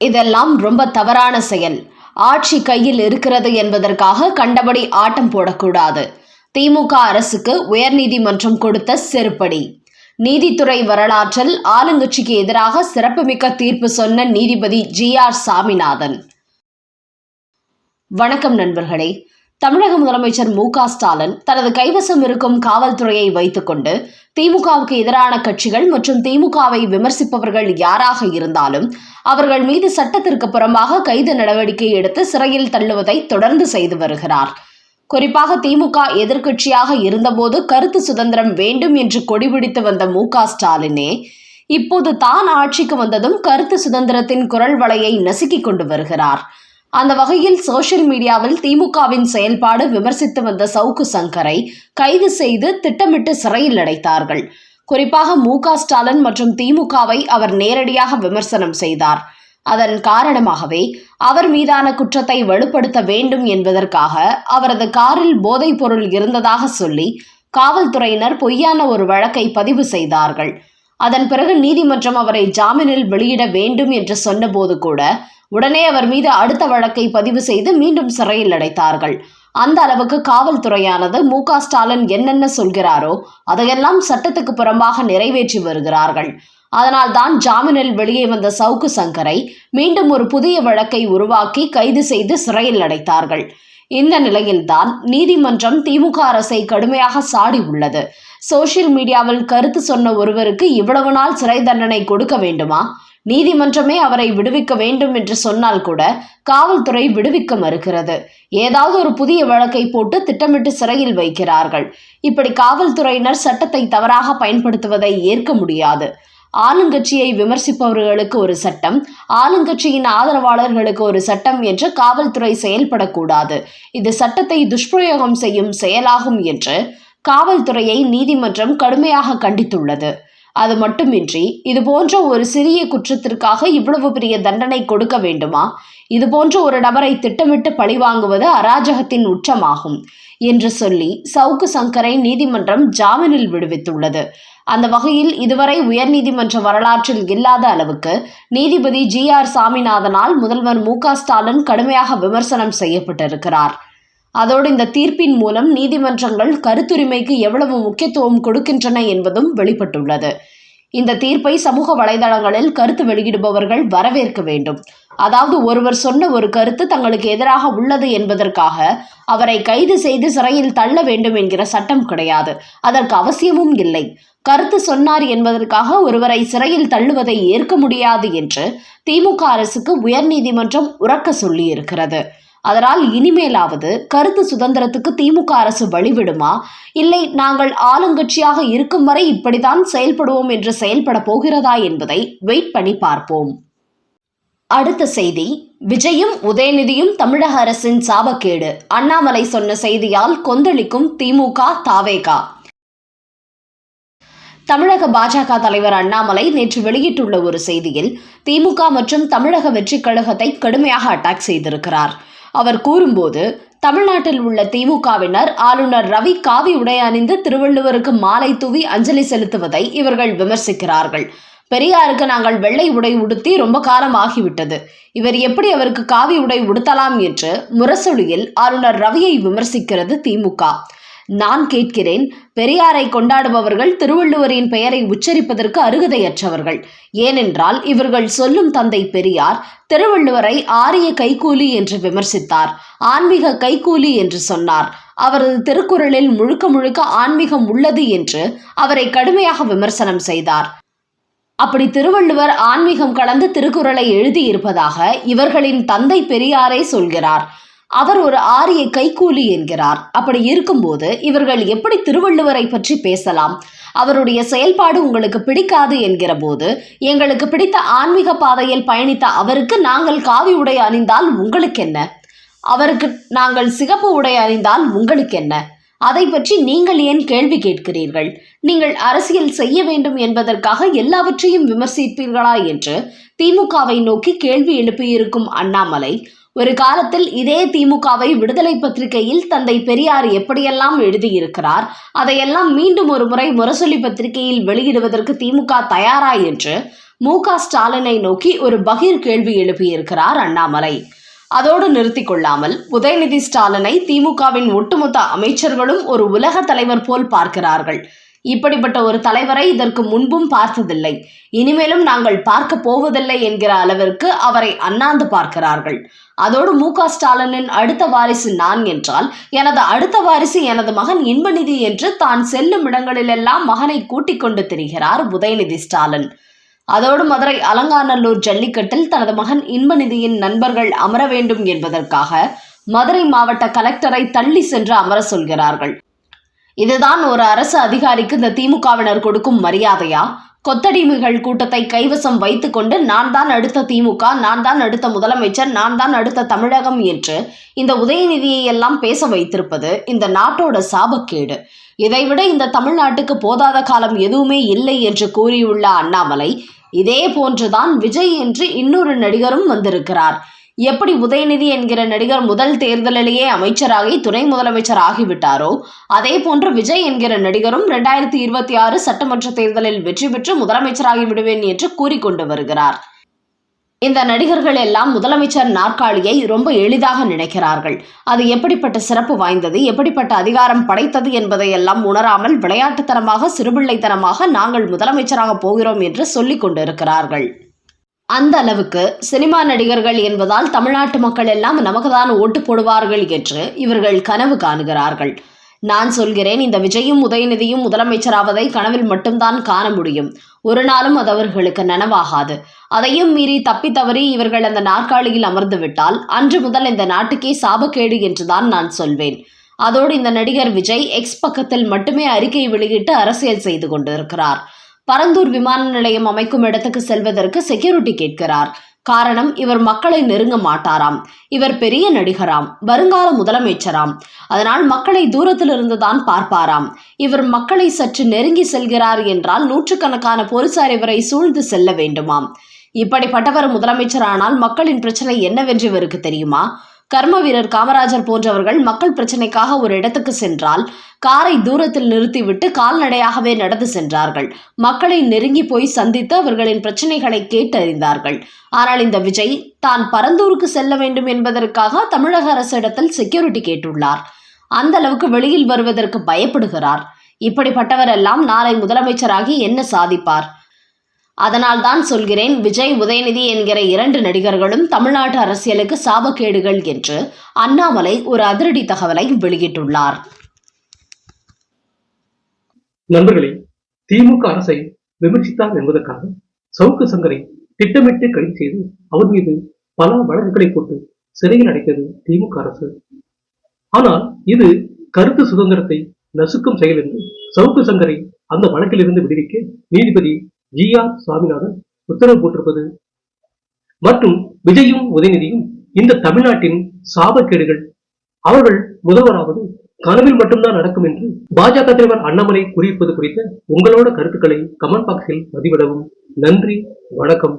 இதெல்லாம் ரொம்ப தவறான செயல். ஆட்சி கையில் இருக்கிறது என்பதற்காக கண்டபடி ஆட்டம் போடக்கூடாது. திமுக அரசுக்கு உயர்நீதிமன்றம் கொடுத்த செருப்படி. நீதித்துறை வரலாற்றில் ஆளுங்கட்சிக்கு எதிராக சிறப்புமிக்க தீர்ப்பு சொன்ன நீதிபதி GR சாமிநாதன். வணக்கம் நண்பர்களே. தமிழக முதலமைச்சர் மு.க.ஸ்டாலின் தனது கைவசம் இருக்கும் காவல்துறையை வைத்துக்கொண்டு திமுகவுக்கு எதிரான கட்சிகள் மற்றும் திமுகவை விமர்சிப்பவர்கள் யாராக இருந்தாலும் அவர்கள் மீது சட்டத்திற்கு புறம்பாக கைது நடவடிக்கை எடுத்து சிறையில் தள்ளுவதை தொடர்ந்து செய்து வருகிறார். குறிப்பாக திமுக எதிர்க்கட்சியாக இருந்தபோது கருத்து சுதந்திரம் வேண்டும் என்று கொடிபிடித்து வந்த மு.க.ஸ்டாலினே இப்போது தான் ஆட்சிக்கு வந்ததும் கருத்து சுதந்திரத்தின் குரல் வலையை நசுக்கிக் கொண்டு வருகிறார். அந்த வகையில் சோசியல் மீடியாவில் திமுகவின் செயல்பாடு விமர்சித்து வந்த சவுக்கு சங்கரை கைது செய்து திட்டமிட்டு சிறையில் அடைத்தார்கள். குறிப்பாக மு.க.ஸ்டாலின் மற்றும் திமுகவை அவர் நேரடியாக விமர்சனம் செய்தார். அதன் காரணமாகவே அவர் மீதான குற்றத்தை வலுப்படுத்த வேண்டும் என்பதற்காக அவரது காரில் போதைப் பொருள் இருந்ததாக சொல்லி காவல்துறையினர் பொய்யான ஒரு வழக்கை பதிவு செய்தார்கள். அதன் பிறகு நீதிமன்றம் அவரை ஜாமீனில் வெளியிட வேண்டும் என்று சொன்னபோது கூட உடனே அவர் மீது அடுத்த வழக்கை பதிவு செய்து மீண்டும் சிறையில் அடைத்தார்கள். அந்த அளவுக்கு காவல்துறையானது மு.க.ஸ்டாலின் என்னென்ன சொல்கிறாரோ அதையெல்லாம் சட்டத்துக்கு புறம்பாக நிறைவேற்றி வருகிறார்கள். அதனால் தான் ஜாமீனில் வெளியே வந்த சவுக்கு சங்கரை மீண்டும் ஒரு புதிய வழக்கை உருவாக்கி கைது செய்து சிறையில் அடைத்தார்கள். இந்த நிலையில்தான் நீதிமன்றம் திமுக அரசை கடுமையாக சாடி உள்ளது. சோசியல் மீடியாவில் கருத்து சொன்ன ஒருவருக்கு இவ்வளவு நாள் சிறை தண்டனை கொடுக்க வேண்டுமா? நீதிமன்றமே அவரை விடுவிக்க வேண்டும் என்று சொன்னால் கூட காவல்துறை விடுவிக்க மறுக்கிறது. ஏதாவது ஒரு புதிய வழக்கை போட்டு திட்டமிட்டு சிறையில் வைக்கிறார்கள். இப்படி காவல்துறையினர் சட்டத்தை தவறாக பயன்படுத்துவதை ஏற்க முடியாது. ஆளுங்கட்சியை விமர்சிப்பவர்களுக்கு ஒரு சட்டம், ஆளுங்கட்சியின் ஆதரவாளர்களுக்கு ஒரு சட்டம் என்று காவல்துறை செயல்படக்கூடாது. இது சட்டத்தை துஷ்பிரயோகம் செய்யும் செயலாகும் என்று காவல்துறையை நீதிமன்றம் கடுமையாக கண்டித்துள்ளது. அது மட்டுமின்றி இது போன்ற ஒரு சிறிய குற்றத்திற்காக இவ்வளவு பெரிய தண்டனை கொடுக்க வேண்டுமா? இது போன்ற ஒரு நபரை திட்டமிட்டு பழிவாங்குவது அராஜகத்தின் உச்சமாகும் என்று சொல்லி சவுக்கு சங்கரை நீதிமன்றம் ஜாமீனில் விடுவித்துள்ளது. அந்த வகையில் இதுவரை உயர்நீதிமன்ற வரலாற்றில் இல்லாத அளவுக்கு நீதிபதி GR சாமிநாதனால் முதல்வர் மு.க.ஸ்டாலின் கடுமையாக விமர்சனம் செய்யப்பட்டிருக்கிறார். அதோடு இந்த தீர்ப்பின் மூலம் நீதிமன்றங்கள் கருத்துரிமைக்கு எவ்வளவு முக்கியத்துவம் கொடுக்கின்றன என்பதும் வெளிப்பட்டுள்ளது. இந்த தீர்ப்பை சமூக வலைதளங்களில் கருத்து வெளியிடுபவர்கள் வரவேற்க வேண்டும். அதாவது ஒருவர் சொன்ன ஒரு கருத்து தங்களுக்கு எதிராக உள்ளது என்பதற்காக அவரை கைது செய்து சிறையில் தள்ள வேண்டும் என்கிற சட்டம் கிடையாது. அதற்கு அவசியமும் இல்லை. கருத்து சொன்னார் என்பதற்காக ஒருவரை சிறையில் தள்ளுவதை ஏற்க முடியாது என்று திமுக அரசுக்கு உயர்நீதிமன்றம் உரக்க சொல்லி இருக்கிறது. அதனால் இனிமேலாவது கருத்து சுதந்திரத்துக்கு திமுக அரசு வழிவிடுமா, இல்லை நாங்கள் ஆளுங்கட்சியாக இருக்கும் வரை இப்படித்தான் செயல்படுவோம் என்று செயல்பட போகிறதா என்பதை வெயிட் பண்ணி பார்ப்போம். அடுத்த செய்தி. விஜயும் உதயநிதியும் தமிழக அரசின் சாபக்கேடு. அண்ணாமலை சொன்ன செய்தியால் கொந்தளிக்கும் திமுக தாவேகா. தமிழக பாஜக தலைவர் அண்ணாமலை நேற்று வெளியிட்டுள்ள ஒரு செய்தியில் திமுக மற்றும் தமிழக வெற்றி கழகத்தை கடுமையாக அட்டாக் செய்திருக்கிறார். அவர் கூறும்போது, தமிழ்நாட்டில் உள்ள திமுகவினர் ஆளுநர் ரவி காவி உடை அணிந்து திருவள்ளுவருக்கு மாலை தூவி அஞ்சலி செலுத்துவதை இவர்கள் விமர்சிக்கிறார்கள். பெரியாருக்கு நாங்கள் வெள்ளை உடை உடுத்தி ரொம்ப காலம் ஆகிவிட்டது. இவர் எப்படி அவருக்கு காவி உடை உடுத்தலாம் என்று முரசொலியில் ஆளுநர் ரவியை விமர்சிக்கிறது திமுக. நான் கேட்கிறேன், பெரியாரை கொண்டாடுபவர்கள் திருவள்ளுவரின் பெயரை உச்சரிப்பதற்கு அருகதையற்றவர்கள். ஏனென்றால் இவர்கள் சொல்லும் தந்தை பெரியார் திருவள்ளுவரை ஆரிய கைக்கூலி என்று விமர்சித்தார், ஆன்மீக கைக்கூலி என்று சொன்னார். அவரது திருக்குறளில் முழுக்க முழுக்க ஆன்மீகம் உள்ளது என்று அவரை கடுமையாக விமர்சனம் செய்தார். அப்படி திருவள்ளுவர் ஆன்மீகம் கலந்து திருக்குறளை எழுதியிருப்பதாக இவர்களின் தந்தை பெரியாரே சொல்கிறார். அவர் ஒரு ஆரிய கைக்கூலி என்கிறார். அப்படி இருக்கும்போது இவர்கள் எப்படி திருவள்ளுவரை பற்றி பேசலாம்? அவருடைய செயல்பாடு உங்களுக்கு பிடிக்காது என்கிற போது எங்களுக்கு பிடித்த ஆன்மீக பாதையில் பயணித்த அவருக்கு நாங்கள் காவி உடை அணிந்தால் உங்களுக்கு என்ன? அவருக்கு நாங்கள் சிகப்பு உடை அணிந்தால் உங்களுக்கு என்ன? அதை பற்றி நீங்கள் ஏன் கேள்வி கேட்கிறீர்கள்? நீங்கள் அரசியல் செய்ய வேண்டும் என்பதற்காக எல்லாவற்றையும் விமர்சிப்பீர்களா என்று திமுகவை நோக்கி கேள்வி எழுப்பியிருக்கும் அண்ணாமலை ஒரு காலத்தில் இதே திமுகவை விடுதலை பத்திரிகையில் தந்தை பெரியார் எப்படியெல்லாம் எழுதியிருக்கிறார், அதையெல்லாம் மீண்டும் ஒரு முறை முரசொலி பத்திரிகையில் வெளியிடுவதற்கு திமுக தயாரா என்று ஸ்டாலினை நோக்கி ஒரு பகீர் கேள்வி எழுப்பியிருக்கிறார் அண்ணாமலை. அதோடு நிறுத்திக் கொள்ளாமல் உதயநிதி ஸ்டாலினை திமுகவின் ஒட்டுமொத்த அமைச்சர்களும் ஒரு உலக தலைவர் போல் பார்க்கிறார்கள். இப்படிப்பட்ட ஒரு தலைவரை இதற்கு முன்பும் பார்த்ததில்லை, இனிமேலும் நாங்கள் பார்க்க போவதில்லை என்கிற அளவிற்கு அவரை அண்ணாந்து பார்க்கிறார்கள். அதோடு ஸ்டாலினின் அடுத்த வாரிசு நான் என்றால் எனது அடுத்த வாரிசு எனது மகன் இன்பநிதி என்று தான் செல்லும் இடங்களிலெல்லாம் மகனை கூட்டிக் கொண்டு திரிகிறார் உதயநிதி ஸ்டாலின். அதோடு மதுரை அலங்காநல்லூர் ஜல்லிக்கட்டில் தனது மகன் இன்பநிதியின் நண்பர்கள் அமர வேண்டும் என்பதற்காக மதுரை மாவட்ட கலெக்டரை தள்ளி சென்று அமர சொல்கிறார்கள். இதுதான் ஒரு அரசு அதிகாரிக்கு இந்த திமுகவினர் கொடுக்கும் மரியாதையா? கொத்தடிமைகள் கூட்டத்தை கைவசம் வைத்துக் கொண்டு நான் தான் அடுத்த திமுக, நான் தான் அடுத்த முதலமைச்சர், நான் தான் அடுத்த தமிழகம் என்று இந்த உதயநிதியை எல்லாம் பேச வைத்திருப்பது இந்த நாட்டோட சாபக்கேடு. இதைவிட இந்த தமிழ்நாட்டுக்கு போதாத காலம் எதுவுமே இல்லை என்று கூறியுள்ள அண்ணாமலை, இதே போன்றுதான் விஜய் என்று இன்னொரு நடிகரும் வந்திருக்கிறார். எப்படி உதயநிதி என்கிற நடிகர் முதல் தேர்தலிலேயே அமைச்சராகி துணை முதலமைச்சர் ஆகிவிட்டாரோ அதே போன்று விஜய் என்கிற நடிகரும் 2026 சட்டமன்ற தேர்தலில் வெற்றி பெற்று முதலமைச்சராகி விடுவேன் என்று கூறிக்கொண்டு வருகிறார். இந்த நடிகர்கள் எல்லாம் முதலமைச்சர் நாற்காலியை ரொம்ப எளிதாக நினைக்கிறார்கள். அது எப்படிப்பட்ட சிறப்பு வாய்ந்தது, எப்படிப்பட்ட அதிகாரம் படைத்தது என்பதையெல்லாம் உணராமல் விளையாட்டுத்தனமாக சிறுபிள்ளைத்தனமாக நாங்கள் முதலமைச்சராக போகிறோம் என்று சொல்லிக் கொண்டிருக்கிறார்கள். அந்த அளவுக்கு சினிமா நடிகர்கள் என்பதால் தமிழ்நாட்டு மக்கள் எல்லாம் நமக்கு தான் ஓட்டு போடுவார்கள் என்று இவர்கள் கனவு காணுகிறார்கள். நான் சொல்கிறேன், இந்த விஜயும் உதயநிதியும் முதலமைச்சராவதை கனவில் மட்டும்தான் காண முடியும். ஒரு நாளும் அது அவர்களுக்கு நனவாகாது. அதையும் மீறி தப்பி தவறி இவர்கள் அந்த நாற்காலியில் அமர்ந்து விட்டால் அன்று முதல் இந்த நாட்டுக்கே சாபக்கேடு என்றுதான் நான் சொல்வேன். அதோடு இந்த நடிகர் விஜய் எக்ஸ் பக்கத்தில் மட்டுமே அறிக்கை வெளியிட்டு அரசியல் செய்து கொண்டிருக்கிறார். பரந்தூர் விமான நிலையம் அமைக்கும் இடத்துக்கு செல்வதற்கு செக்யூரிட்டி கேட்கிறார். காரணம், இவர் மக்களை நெருங்க மாட்டாராம். இவர் பெரிய நடிகராம், வருங்கால முதலமைச்சராம். அதனால் மக்களை தூரத்திலிருந்து தான் பார்ப்பாராம். இவர் மக்களை சற்று நெருங்கி செல்கிறார் என்றால் நூற்றுக்கணக்கான போலீசார் இவரை சூழ்ந்து செல்ல வேண்டுமாம். இப்படிப்பட்டவர் முதலமைச்சரானால் மக்களின் பிரச்சனை என்னவென்று இவருக்கு தெரியுமா? கர்ம வீரர் காமராஜர் போன்றவர்கள் மக்கள் பிரச்சனைக்காக ஒரு இடத்துக்கு சென்றால் காரை தூரத்தில் நிறுத்திவிட்டு கால்நடையாகவே நடந்து சென்றார்கள். மக்களை நெருங்கி போய் சந்தித்து அவர்களின் பிரச்சனைகளை கேட்டறிந்தார்கள். ஆனால் இந்த விஜய் தான் பரந்தூருக்கு செல்ல வேண்டும் என்பதற்காக தமிழக அரசிடத்தில் செக்யூரிட்டி கேட்டுள்ளார். அந்த அளவுக்கு வெளியில் வருவதற்கு பயப்படுகிறார். இப்படிப்பட்டவர் எல்லாம் நாளை முதலமைச்சராகி என்ன சாதிப்பார்? அதனால் தான் சொல்கிறேன், விஜய் உதயநிதி என்கிற 2 நடிகர்களும் தமிழ்நாட்டு அரசியலுக்கு சாபக்கேடுகள் என்று அண்ணாமலை ஒரு அதிரடி தகவலை வெளியிட்டுள்ளார். நண்பர்களே, திமுக அரசை விமர்சித்தார் என்பதற்காக சவுக்கு சங்கரை திட்டமிட்டு கைது செய்து அவர் மீது பல வழக்குகளை போட்டு சிறையில் அடைத்தது திமுக அரசு. ஆனால் இது கருத்து சுதந்திரத்தை நசுக்கும் செயல் என்று சவுக்கு சங்கரை அந்த வழக்கிலிருந்து விடுவிக்க நீதிபதி GR சுவாமிநாதன் உத்தரவு போட்டிருப்பது மற்றும் விஜயும் உதயநிதியும் இந்த தமிழ்நாட்டின் சாபக்கேடுகள், அவர்கள் முதல்வராவது கனவில் மட்டும்தான் நடக்கும் என்று பாஜக தலைவர் அண்ணாமலை கூறியிருப்பது குறித்த உங்களோட கருத்துக்களை கமெண்ட் பாக்ஸில் பதிவிடவும். நன்றி, வணக்கம்.